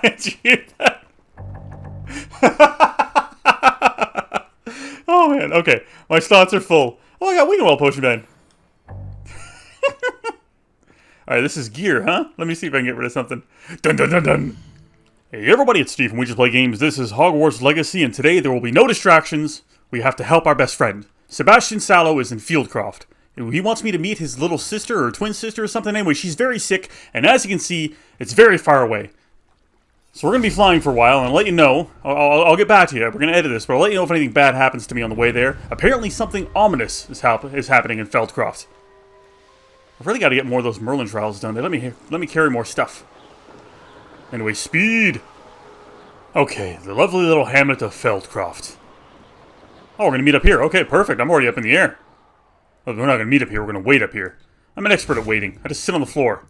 Did you hear that? Oh man, okay. My slots are full. Oh, I got Wing Wall Potion Man. Alright, this is gear, huh? Let me see if I can get rid of something. Dun dun dun dun! Hey everybody, it's Steve from We Just Play Games. This is Hogwarts Legacy, and today there will be no distractions. We have to help our best friend. Sebastian Sallow is in Feldcroft. He wants me to meet his little sister, or twin sister or something. Anyway, she's very sick, and as you can see, it's very far away. So we're going to be flying for a while, and I'll let you know. I'll get back to you. We're going to edit this, but I'll let you know if anything bad happens to me on the way there. Apparently something ominous is happening in Feldcroft. I've really got to get more of those Merlin trials done. Let me carry more stuff. Anyway, speed! Okay, the lovely little Hamlet of Feldcroft. Oh, we're going to meet up here. Okay, perfect. I'm already up in the air. Well, we're not going to meet up here. We're going to wait up here. I'm an expert at waiting. I just sit on the floor.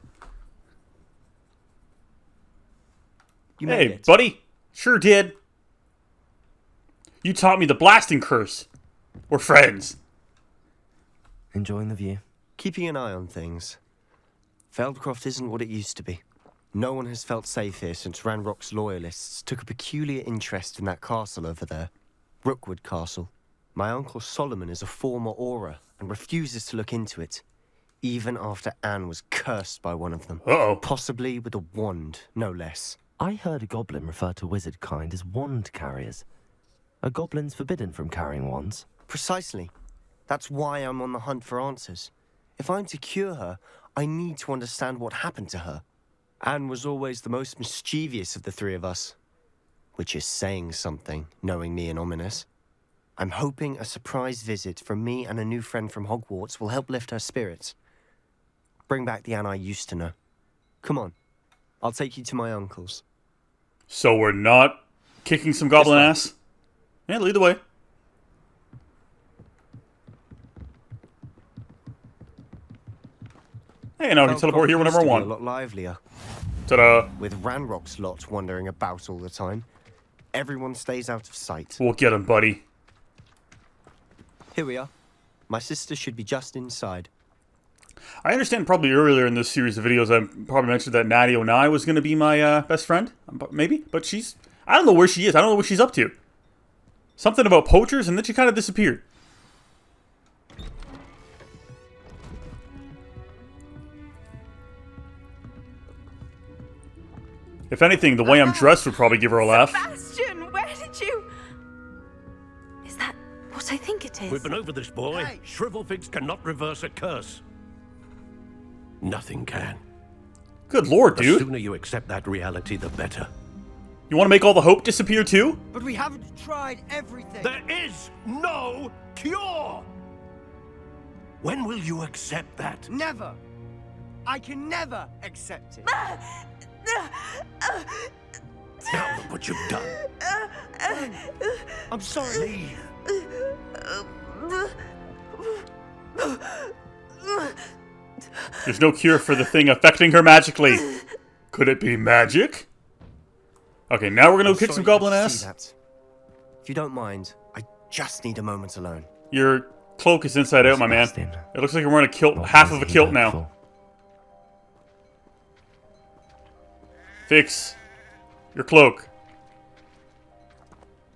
You made it. Buddy. Sure did. You taught me the blasting curse. We're friends. Enjoying the view? Keeping an eye on things. Feldcroft isn't what it used to be. No one has felt safe here since Ranrock's loyalists took a peculiar interest in that castle over there. Rookwood Castle. My uncle Solomon is a former Auror and refuses to look into it, even after Anne was cursed by one of them. Uh-oh. Possibly with a wand, no less. I heard a goblin refer to wizard kind as wand carriers. Are goblins forbidden from carrying wands? Precisely. That's why I'm on the hunt for answers. If I'm to cure her, I need to understand what happened to her. Anne was always the most mischievous of the three of us. Which is saying something, knowing me and ominous. I'm hoping a surprise visit from me and a new friend from Hogwarts will help lift her spirits. Bring back the Anne I used to know. Come on. I'll take you to my uncle's. So we're not kicking some goblin ass? Yeah, lead the way. Hey, now we can teleport here whenever I want. A lot livelier. Ta-da. With Ranrock's lot wandering about all the time, everyone stays out of sight. We'll get him, buddy. Here we are. My sister should be just inside. I understand probably earlier in this series of videos I probably mentioned that Natty Onai was going to be my best friend. Maybe. But she's... I don't know where she is. I don't know what she's up to. Something about poachers, and then she kind of disappeared. If anything, the way I'm dressed would probably give her a laugh. Sebastian, where did you... Is that what I think it is? We've been over this, boy. Hey. Shrivelfigs cannot reverse a curse. Nothing can. Good lord, dude. The sooner you accept that reality, the better. You want to make all the hope disappear too? But we haven't tried everything. There is no cure! When will you accept that? Never. I can never accept it. Now look what you've done. I'm sorry. There's no cure for the thing affecting her magically. Could it be magic? Okay, now we're gonna kick some goblin ass. If you don't mind, I just need a moment alone. Your cloak is inside out, my man. It looks like you're wearing a kilt, half of a kilt now. Fix your cloak.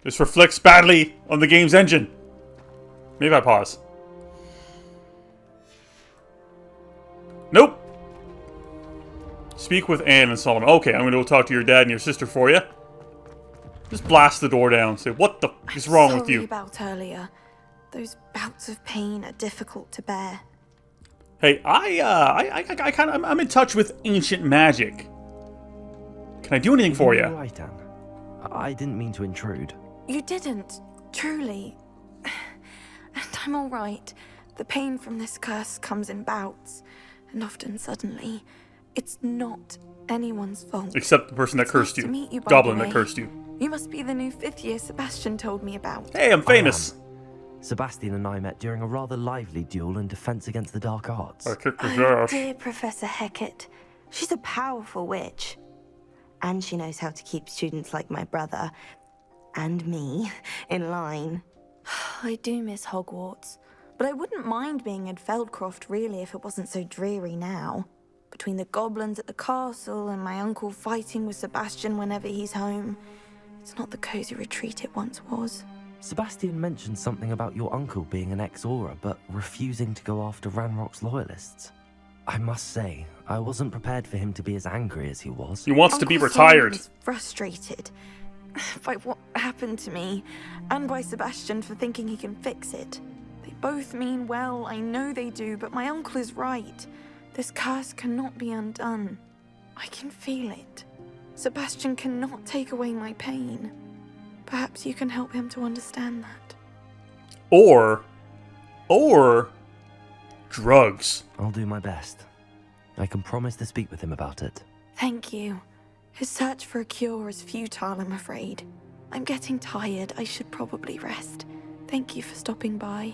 This reflects badly on the game's engine. Maybe I pause. Nope. Speak with Anne and Solomon. Okay, I'm going to go talk to your dad and your sister for you. Just blast the door down. Say, what the f is wrong with you? Sorry about earlier. Those bouts of pain are difficult to bear. Hey, I'm in touch with ancient magic. Can I do anything for you? Right, Anne. I didn't mean to intrude. You didn't, truly. And I'm all right. The pain from this curse comes in bouts, and often suddenly. It's not anyone's fault. Except the person that cursed you. Nice to meet you, by Goblin the that way. cursed you. You must be the new 5th year Sebastian told me about. Hey, I'm famous. Sebastian and I met during a rather lively duel in defense against the dark arts. I kicked his Oh, ass. dear Professor Hecat. She's a powerful witch. And she knows how to keep students like my brother, and me, in line. I do miss Hogwarts, but I wouldn't mind being in Feldcroft really if it wasn't so dreary now. But between the goblins at the castle and my uncle fighting with Sebastian whenever he's home. It's not the cozy retreat it once was. Sebastian mentioned something about your uncle being an ex-Auror, but refusing to go after Ranrock's loyalists. I must say, I wasn't prepared for him to be as angry as he was. He wants to be Uncle retired. Simon was frustrated by what happened to me, and by Sebastian for thinking he can fix it. They both mean well, I know they do, but my uncle is right. This curse cannot be undone. I can feel it. Sebastian cannot take away my pain. Perhaps you can help him to understand that. Or drugs. I'll do my best. I can promise to speak with him about it. Thank you. His search for a cure is futile, I'm afraid. I'm getting tired. I should probably rest. Thank you for stopping by.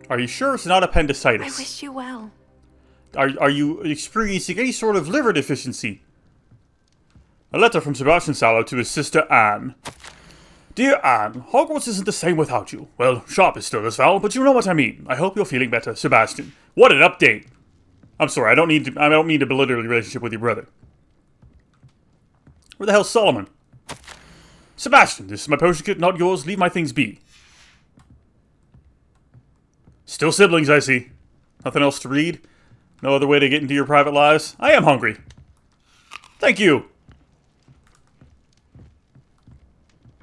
Are you sure it's not appendicitis? I wish you well. Are you experiencing any sort of liver deficiency? A letter from Sebastian Sallow to his sister Anne. Dear Anne, Hogwarts isn't the same without you. Well, shop is still as foul, but you know what I mean. I hope you're feeling better, Sebastian. What an update! I'm sorry, I don't mean to belittle your relationship with your brother. Where the hell's Solomon? Sebastian, this is my potion kit, not yours. Leave my things be. Still siblings, I see. Nothing else to read? No other way to get into your private lives? I am hungry. Thank you.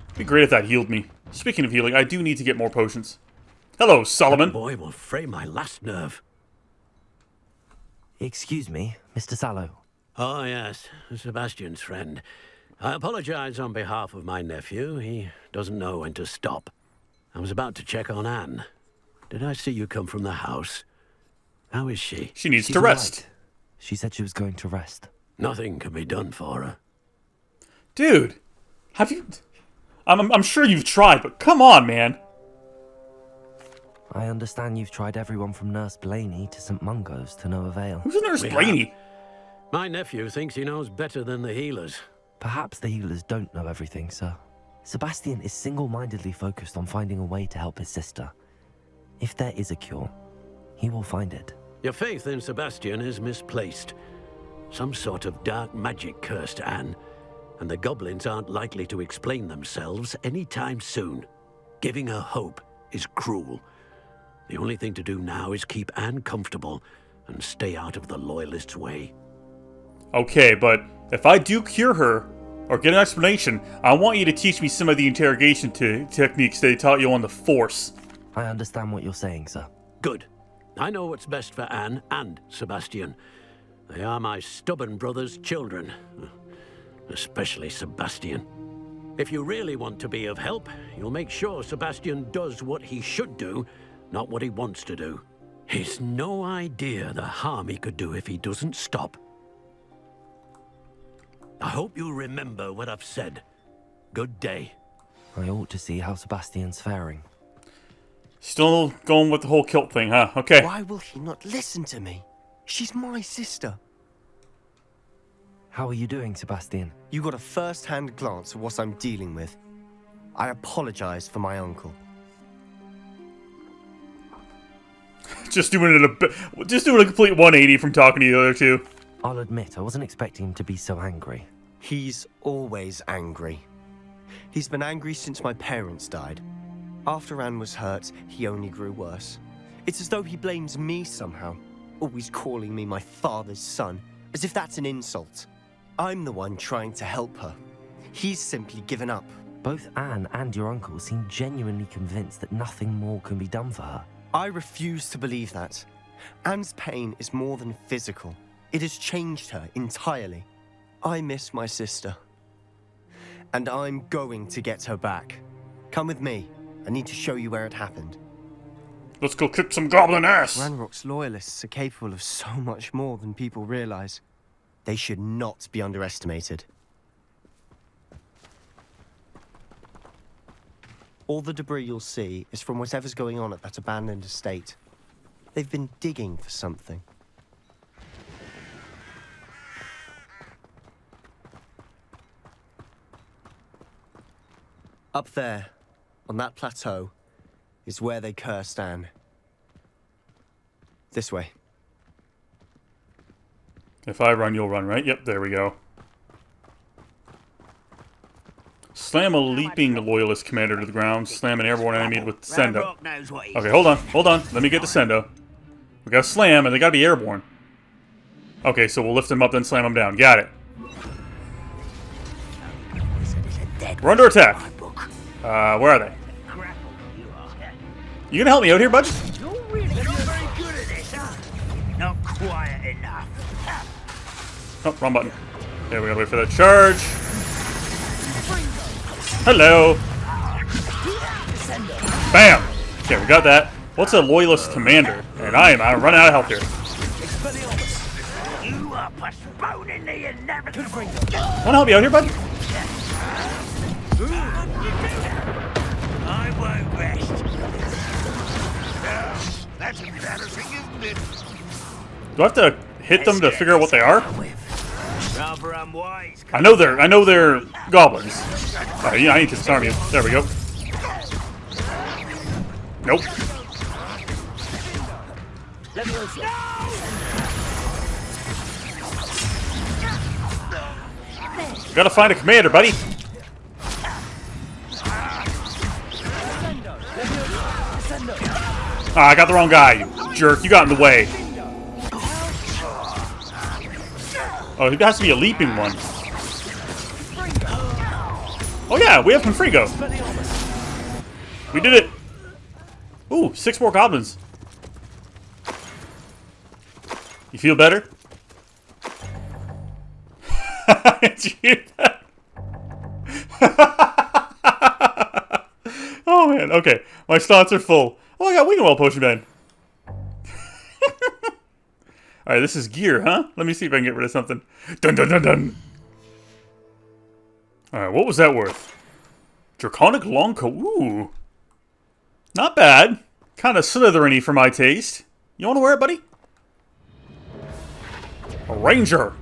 It'd be great if that healed me. Speaking of healing, I do need to get more potions. Hello, Solomon. That boy will fray my last nerve. Excuse me, Mr. Sallow. Oh, yes, Sebastian's friend. I apologize on behalf of my nephew. He doesn't know when to stop. I was about to check on Anne. Did I see you come from the house? How is she? She needs She's to rest. all right. She said she was going to rest. Nothing can be done for her. Dude, have you... I'm sure you've tried, but come on, man. I understand you've tried everyone from Nurse Blaney to St. Mungo's to no avail. Who's Nurse We Blaney? My nephew thinks he knows better than the healers. Perhaps the healers don't know everything, sir. Sebastian is single-mindedly focused on finding a way to help his sister. If there is a cure, he will find it. Your faith in Sebastian is misplaced. Some sort of dark magic cursed Anne, and the goblins aren't likely to explain themselves anytime soon. Giving her hope is cruel. The only thing to do now is keep Anne comfortable and stay out of the Loyalists' way. Okay, but if I do cure her, or get an explanation, I want you to teach me some of the interrogation techniques they taught you on the Force. I understand what you're saying, sir. Good. I know what's best for Anne and Sebastian. They are my stubborn brother's children. Especially Sebastian. If you really want to be of help, you'll make sure Sebastian does what he should do, not what he wants to do. He's no idea the harm he could do if he doesn't stop. I hope you'll remember what I've said. Good day. I ought to see how Sebastian's faring. Still going with the whole kilt thing, huh? Okay. Why will he not listen to me? She's my sister. How are you doing, Sebastian? You got a first-hand glance at what I'm dealing with. I apologize for my uncle. Just doing a complete 180 from talking to the other two. I'll admit, I wasn't expecting him to be so angry. He's always angry. He's been angry since my parents died. After Anne was hurt, he only grew worse. It's as though he blames me somehow, always calling me my father's son, as if that's an insult. I'm the one trying to help her. He's simply given up. Both Anne and your uncle seem genuinely convinced that nothing more can be done for her. I refuse to believe that. Anne's pain is more than physical. It has changed her entirely. I miss my sister. And I'm going to get her back. Come with me. I need to show you where it happened. Let's go kick some goblin ass. Ranrock's loyalists are capable of so much more than people realize. They should not be underestimated. All the debris you'll see is from whatever's going on at that abandoned estate. They've been digging for something. Up there, on that plateau, is where they cursed Anne. This way. If I run, you'll run, right? Yep, there we go. Slam a leaping loyalist commander to the ground. Slam an airborne enemy with Sendo. Okay, hold on. Hold on. Let me get the Sendo. We got to slam, and they got to be airborne. Okay, so we'll lift them up, then slam them down. Got it. We're under attack. Where are they? You gonna help me out here, bud? You're really not very good at this, huh? Not quiet enough. Oh, wrong button. Okay, we gotta wait for that charge. Hello. Bam. Okay, we got that. What's a loyalist commander? And I'm running out of health here. You are postponing the inevitable. Wanna help you out here, bud? I won't rest. That's embarrassing, isn't it? Do I have to hit them to figure out what they are? Rather unwise. I know they're goblins. Yeah, I need to disarm you. There we go. Nope. Gotta find a commander, buddy. Ah, I got the wrong guy, you jerk. You got in the way. Oh, it has to be a leaping one. Oh yeah, we have Confrigo. We did it. Ooh, 6 more goblins. You feel better? Did you hear that? Oh man, okay. My slots are full. Oh, I got Wingwell Potion Man. Alright, this is gear, huh? Let me see if I can get rid of something. Dun dun dun dun! Alright, what was that worth? Draconic Longcoat. Ooh. Not bad. Kind of Slytherin-y for my taste. You want to wear it, buddy? A ranger.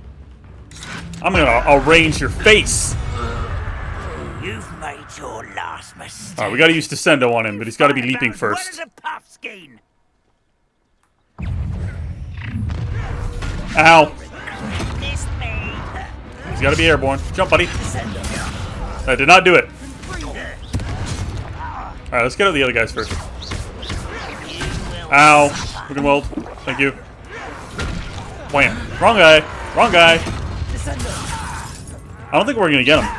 I'm gonna arrange your face. You've made your last mistake. Alright, we gotta use Descendo on him, but he's gotta be leaping first. Ow. He's gotta be airborne. Jump, buddy. I did not do it. Alright, let's get out the other guys first. Ow. We can weld. Thank you. Wham. Wrong guy. Wrong guy. I don't think we're gonna get him.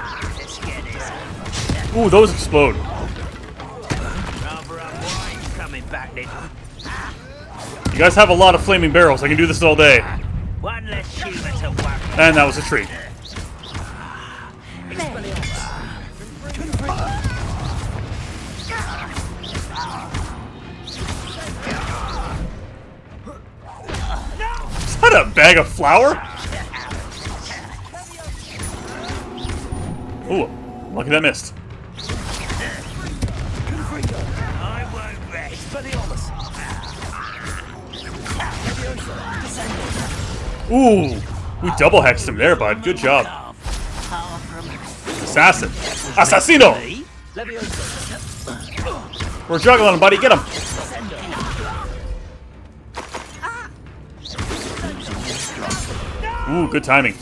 Ooh, those explode. You guys have a lot of flaming barrels. I can do this all day. And that was a tree. Is that a bag of flour? Ooh, lucky that missed. Ooh, we double hexed him there, bud. Good job. Assassin. Assassino! We're juggling him, buddy. Get him. Ooh, good timing.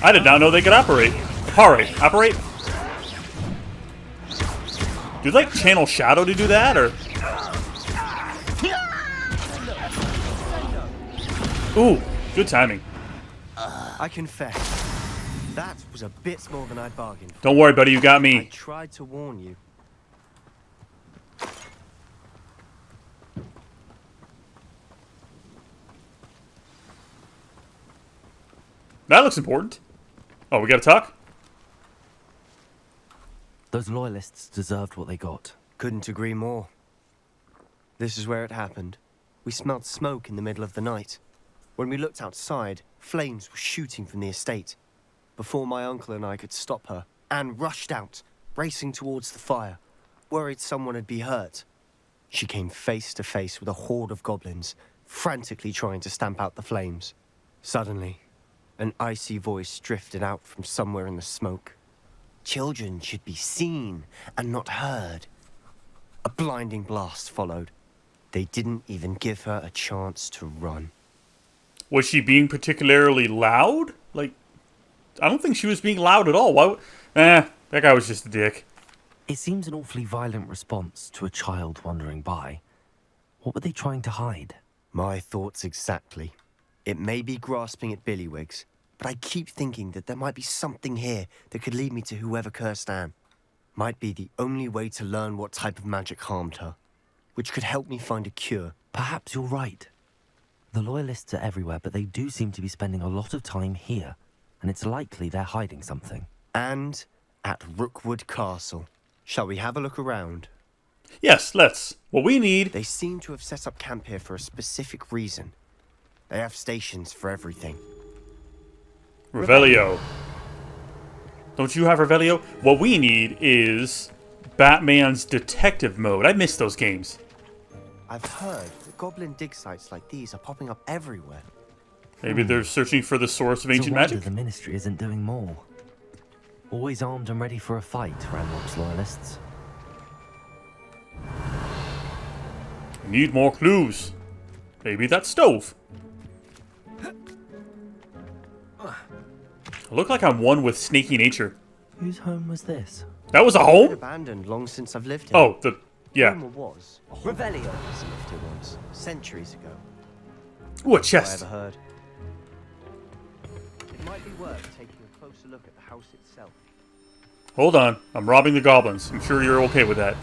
I did not know they could operate. Operate? Do they like channel shadow to do that, or? Ooh, good timing. I confess, that was a bit more than I'd bargained for. Don't worry, buddy, you got I me. tried to warn you. That looks important. Oh, we gotta talk? Those loyalists deserved what they got. Couldn't agree more. This is where it happened. We smelled smoke in the middle of the night. When we looked outside, flames were shooting from the estate. Before my uncle and I could stop her, Anne rushed out, racing towards the fire, worried someone had been hurt. She came face to face with a horde of goblins, frantically trying to stamp out the flames. Suddenly, an icy voice drifted out from somewhere in the smoke. Children should be seen and not heard. A blinding blast followed. They didn't even give her a chance to run. Was she being particularly loud? Like, I don't think she was being loud at all. Why would... that guy was just a dick. It seems an awfully violent response to a child wandering by. What were they trying to hide? My thoughts exactly. It may be grasping at Billywigs, but I keep thinking that there might be something here that could lead me to whoever cursed Anne. Might be the only way to learn what type of magic harmed her, which could help me find a cure. Perhaps you're right. The Loyalists are everywhere, but they do seem to be spending a lot of time here, and it's likely they're hiding something. And at Rookwood Castle. Shall we have a look around? Yes, let's. What we need... They seem to have set up camp here for a specific reason. They have stations for everything. Revelio. Don't you have Revelio? What we need is Batman's detective mode. I miss those games. I've heard that goblin dig sites like these are popping up everywhere. Maybe they're searching for the source of It's a ancient wonder magic. the Ministry isn't doing more. Always armed and ready for a fight, Ranrock's Loyalists. Need more clues. Maybe that stove. I look like I'm one with snaky nature. Whose home was this? That was a Been home? abandoned long since I've lived here. Oh, yeah. Rumor was a Revelio. Hogwarts lived here once, centuries ago. Ooh, a I chest. ever heard. It might be worth taking a closer look at the house itself. Hold on. I'm robbing the goblins. I'm sure you're okay with that.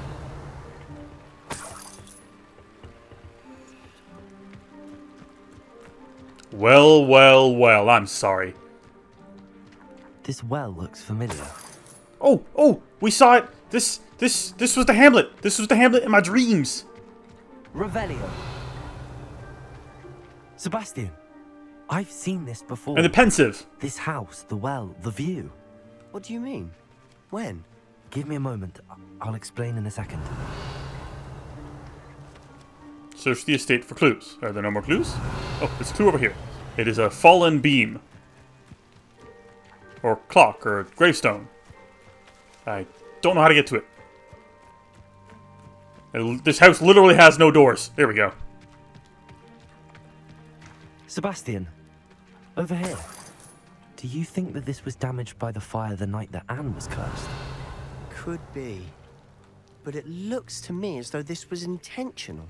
Well, well, well. I'm sorry. This well looks familiar. Oh, we saw it. This was the Hamlet. This was the Hamlet in my dreams. Revelio. Sebastian, I've seen this before. And the pensive. This house, the well, the view. What do you mean? When? Give me a moment. I'll explain in a second. Search the estate for clues. Are there no more clues? Oh, there's a clue over here. It is a fallen beam. Or clock, or gravestone. I don't know how to get to it. This house literally has no doors. There we go. Sebastian, over here. Do you think that this was damaged by the fire the night that Anne was cursed? Could be. But it looks to me as though this was intentional.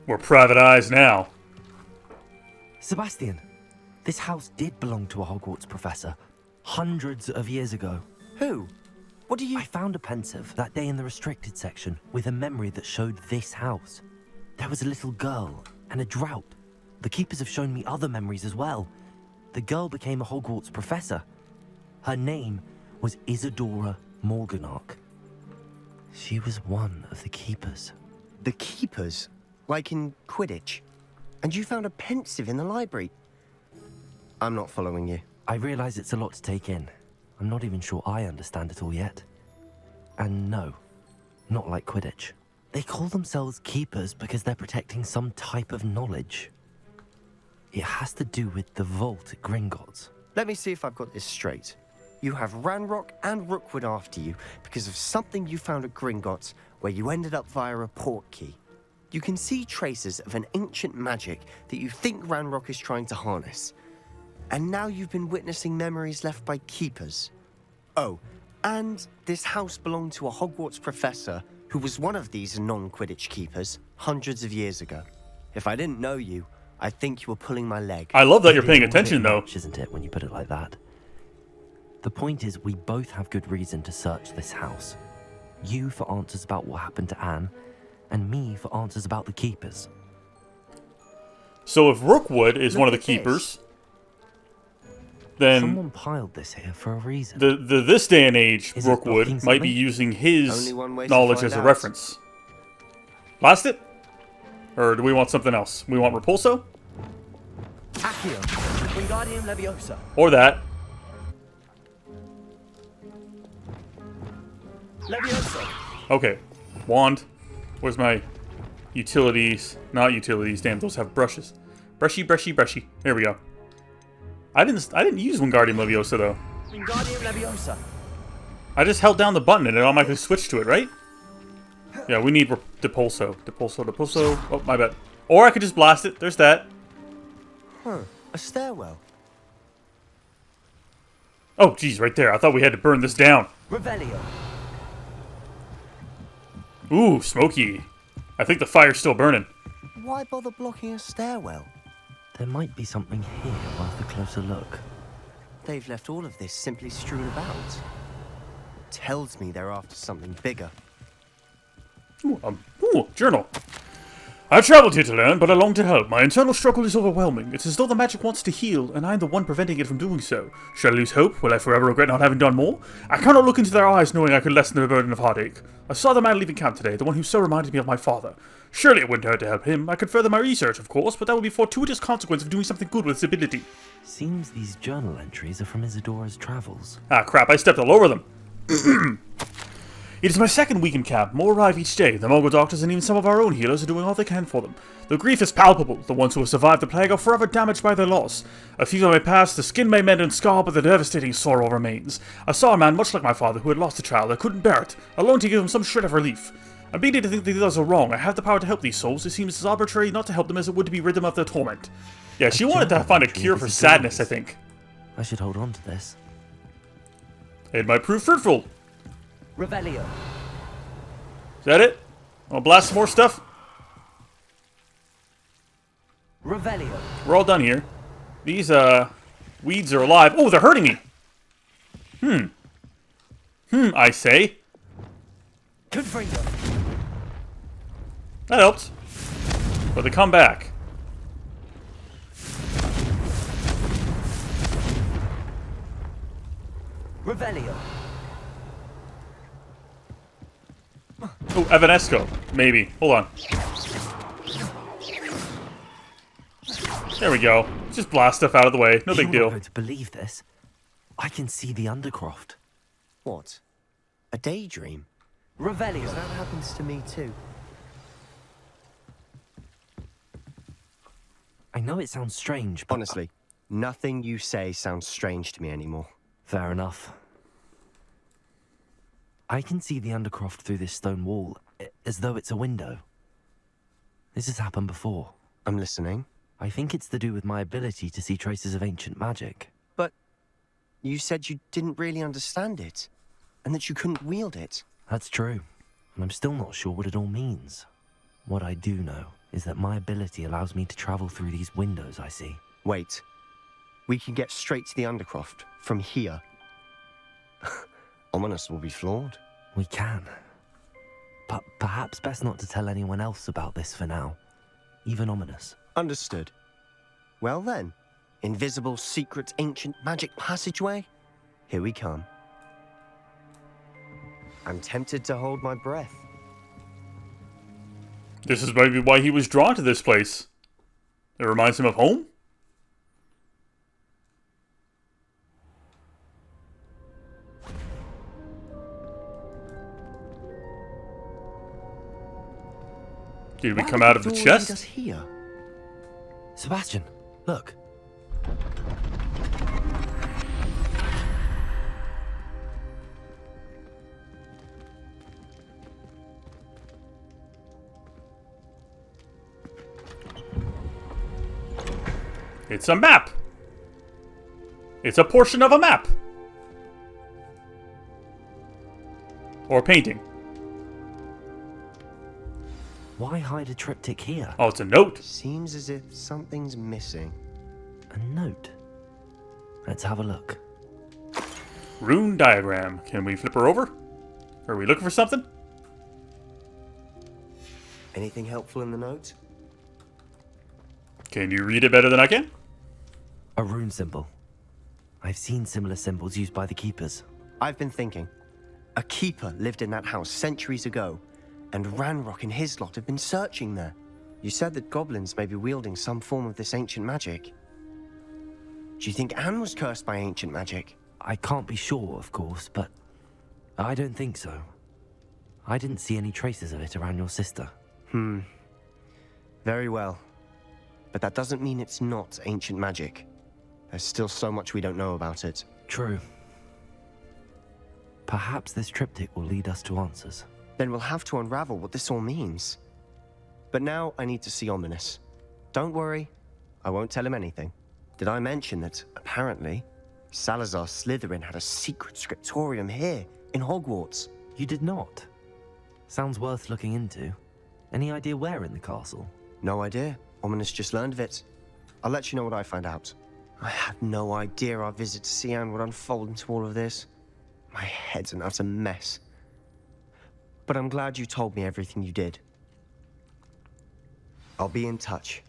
We're private eyes now. Sebastian, this house did belong to a Hogwarts professor hundreds of years ago. Who? What do you... I found a pensive that day in the restricted section with a memory that showed this house. There was a little girl and a drought. The keepers have shown me other memories as well. The girl became a Hogwarts professor. Her name was Isadora Morganach. She was one of the keepers. The keepers? Like in Quidditch? And you found a pensive in the library? I'm not following you. I realize it's a lot to take in. I'm not even sure I understand it all yet. And no, not like Quidditch. They call themselves keepers because they're protecting some type of knowledge. It has to do with the vault at Gringotts. Let me see if I've got this straight. You have Ranrock and Rookwood after you because of something you found at Gringotts where you ended up via a port key. You can see traces of an ancient magic that you think Ranrock is trying to harness. And now you've been witnessing memories left by keepers. Oh, and this house belonged to a Hogwarts professor who was one of these non-Quidditch keepers hundreds of years ago. If I didn't know you, I think you were pulling my leg. I love that It you're is paying all a bit attention, though. much, isn't it, when you put it like that? The point is, we both have good reason to search this house. You for answers about what happened to Anne, and me for answers about the keepers. So if Rookwood is Look one of the at this. keepers, then Someone piled this here for a reason. this day and age, Is it Rookwood blocking might be something? using his Only one way to knowledge find as a out. reference. Blast it? Or do we want something else? We want Repulso? Accio, Wingardium Leviosa. Or that. Leviosa. Okay. Wand. Where's my utilities? Not utilities. Damn, those have brushes. Brushy, brushy, brushy. There we go. I didn't use Wingardium Leviosa though. Wingardium Leviosa. I just held down the button and it automatically switched to it, right? Yeah, we need Depulso. Depulso, Depulso. Oh, my bad. Or I could just blast it. There's that. Huh, a stairwell. Oh, geez, right there. I thought we had to burn this down. Revelio. Ooh, smoky. I think the fire's still burning. Why bother blocking a stairwell? There might be something here worth a closer look. They've left all of this simply strewn about. Tells me they're after something bigger. Ooh, journal. I traveled here to learn, but I long to help. My internal struggle is overwhelming. It's as though the magic wants to heal, and I'm the one preventing it from doing so. Should I lose hope? Will I forever regret not having done more? I cannot look into their eyes knowing I could lessen their burden of heartache. I saw the man leaving camp today, the one who so reminded me of my father. Surely it wouldn't hurt to help him. I could further my research, of course, but that would be fortuitous consequence of doing something good with his ability. Seems these journal entries are from Isadora's travels. Ah, crap, I stepped all over them. It is my second week in camp. More arrive each day. The Mongol doctors and even some of our own healers are doing all they can for them. The grief is palpable. The ones who have survived the plague are forever damaged by their loss. A fever may pass, the skin may mend and scar, but the devastating sorrow remains. I saw a man much like my father who had lost a child and couldn't bear it, alone to give him some shred of relief. I'm beginning to think that others are wrong. I have the power to help these souls. It seems as arbitrary not to help them as it would to be rid them of their torment. Yeah, she wanted to find a cure for sadness, I think. I should hold on to this. It might prove fruitful. Revelio. Is that it? I'll blast some more stuff? Revelio. We're all done here. These, weeds are alive. Oh, they're hurting me! I say. Confringo. That helped. But they come back. Revelio. Oh, Evanesco. Maybe. Hold on. There we go. Just blast stuff out of the way. No big You're deal. not going to believe this. I can see the Undercroft. What? A daydream? Revelio. That happens to me too. I know it sounds strange, but... Honestly, nothing you say sounds strange to me anymore. Fair enough. I can see the Undercroft through this stone wall, as though it's a window. This has happened before. I'm listening. I think it's to do with my ability to see traces of ancient magic. But you said you didn't really understand it, and that you couldn't wield it. That's true, and I'm still not sure what it all means. What I do know is that my ability allows me to travel through these windows I see. Wait. We can get straight to the Undercroft from here. Ominous will be flawed. We can. But perhaps best not to tell anyone else about this for now. Even Ominous. Understood. Well then, invisible, secret, ancient magic passageway? Here we come. I'm tempted to hold my breath. This is maybe why he was drawn to this place. It reminds him of home? Did we come out of the chest? Here? Sebastian, look. It's a map. It's a portion of a map. Or a painting. Why hide a triptych here? Oh, it's a note. Seems as if something's missing. A note. Let's have a look. Rune diagram. Can we flip her over? Are we looking for something? Anything helpful in the note? Can you read it better than I can? A rune symbol. I've seen similar symbols used by the keepers. I've been thinking. A keeper lived in that house centuries ago, and Ranrock and his lot have been searching there. You said that goblins may be wielding some form of this ancient magic. Do you think Anne was cursed by ancient magic? I can't be sure, of course, but I don't think so. I didn't see any traces of it around your sister. Very well. But that doesn't mean it's not ancient magic. There's still so much we don't know about it. True. Perhaps this triptych will lead us to answers. Then we'll have to unravel what this all means. But now I need to see Ominous. Don't worry, I won't tell him anything. Did I mention that, apparently, Salazar Slytherin had a secret scriptorium here, in Hogwarts? You did not. Sounds worth looking into. Any idea where in the castle? No idea. Ominous just learned of it. I'll let you know what I find out. I had no idea our visit to Sian would unfold into all of this. My head's an utter mess. But I'm glad you told me everything you did. I'll be in touch.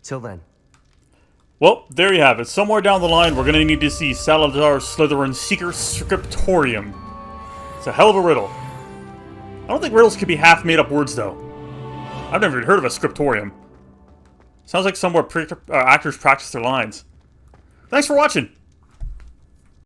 Till then. Well, there you have it. Somewhere down the line, we're going to need to see Salazar Slytherin's secret scriptorium. It's a hell of a riddle. I don't think riddles could be half made up words, though. I've never even heard of a scriptorium. Sounds like somewhere actors practice their lines. Thanks for watching.